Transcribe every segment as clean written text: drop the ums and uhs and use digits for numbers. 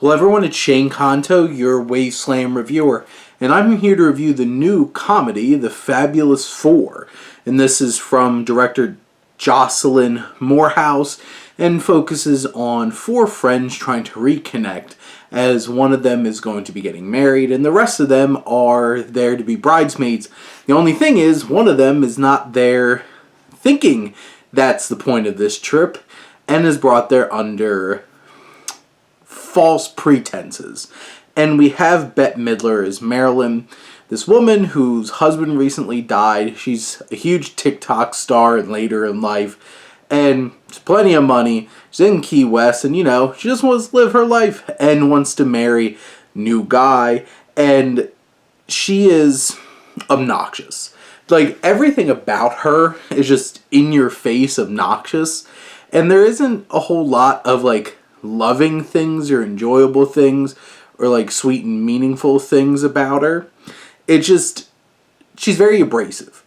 Hello everyone, it's Shane Kanto, your Wasteland reviewer, and I'm here to review the new comedy, The Fabulous Four. And this is from director Jocelyn Moorhouse, and focuses on four friends trying to reconnect, as one of them is going to be getting married, and the rest of them are there to be bridesmaids. The only thing is, one of them is not there thinking that's the point of this trip, and is brought there under false pretenses. And we have Bette Midler as Marilyn, this woman whose husband recently died. She's a huge TikTok star and later in life, and has plenty of money. She's in Key West, and she just wants to live her life and wants to marry new guy, and she is obnoxious. Like, everything about her is just in your face obnoxious, and there isn't a whole lot of loving things or enjoyable things or sweet and meaningful things about her. It's just, she's very abrasive.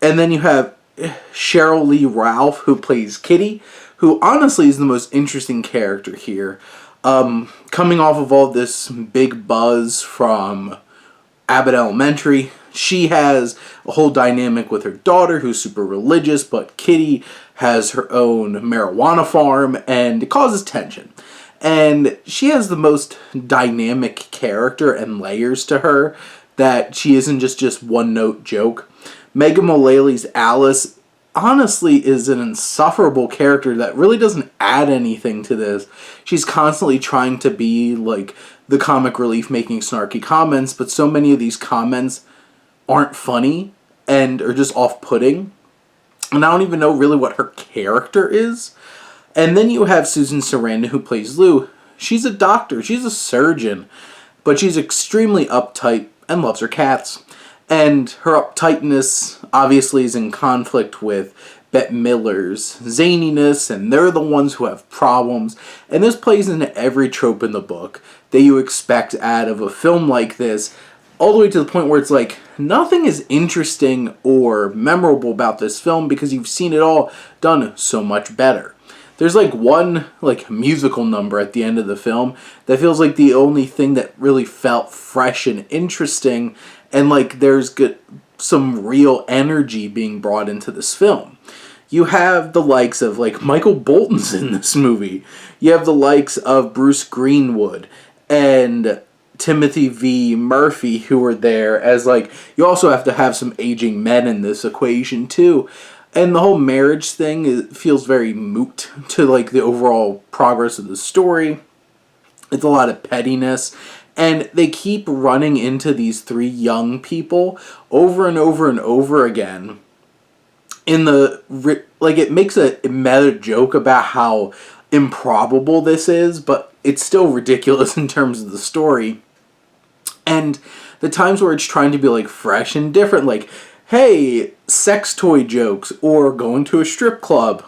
And then you have Cheryl Lee Ralph, who plays Kitty, who honestly is the most interesting character here. Coming off of all this big buzz from Abbott Elementary, she has a whole dynamic with her daughter who's super religious, but Kitty has her own marijuana farm, and it causes tension. And she has the most dynamic character and layers to her, that she isn't just one-note joke. Megan Mullaley's Alice honestly is an insufferable character that really doesn't add anything to this. She's constantly trying to be the comic relief, making snarky comments, but so many of these comments aren't funny and are just off-putting. And I don't even know really what her character is. And then you have Susan Sarandon, who plays Lou. She's a doctor, she's a surgeon, but she's extremely uptight and loves her cats. And her uptightness obviously is in conflict with Bette Midler's zaniness, and they're the ones who have problems. And this plays into every trope in the book that you expect out of a film like this, all the way to the point where it's nothing is interesting or memorable about this film because you've seen it all done so much better. There's one musical number at the end of the film that feels like the only thing that really felt fresh and interesting, and there's some real energy being brought into this film. You have the likes of Michael Bolton's in this movie. You have the likes of Bruce Greenwood and Timothy V. Murphy, who are there as you also have to have some aging men in this equation too. And the whole marriage thing feels very moot to the overall progress of the story. It's a lot of pettiness, and they keep running into these three young people over and over and over again. It makes a meta joke about how improbable this is, but it's still ridiculous in terms of the story. And the times where it's trying to be fresh and different, hey, sex toy jokes or going to a strip club,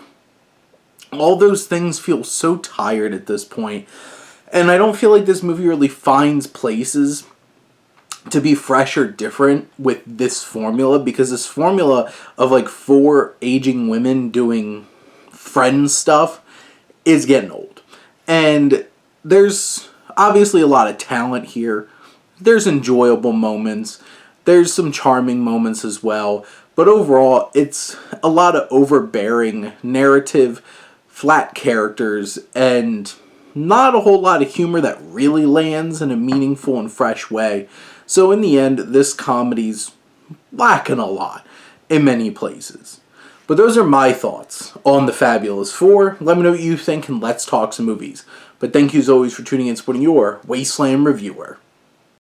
all those things feel so tired at this point. And I don't feel like this movie really finds places to be fresh or different with this formula, because this formula of four aging women doing friend stuff is getting old. And there's obviously a lot of talent here. There's enjoyable moments. There's some charming moments as well. But overall, it's a lot of overbearing narrative, flat characters, and not a whole lot of humor that really lands in a meaningful and fresh way. So in the end, this comedy's lacking a lot in many places. But those are my thoughts on The Fabulous Four. Let me know what you think, and let's talk some movies. But thank you as always for tuning in and supporting your Wasteland reviewer.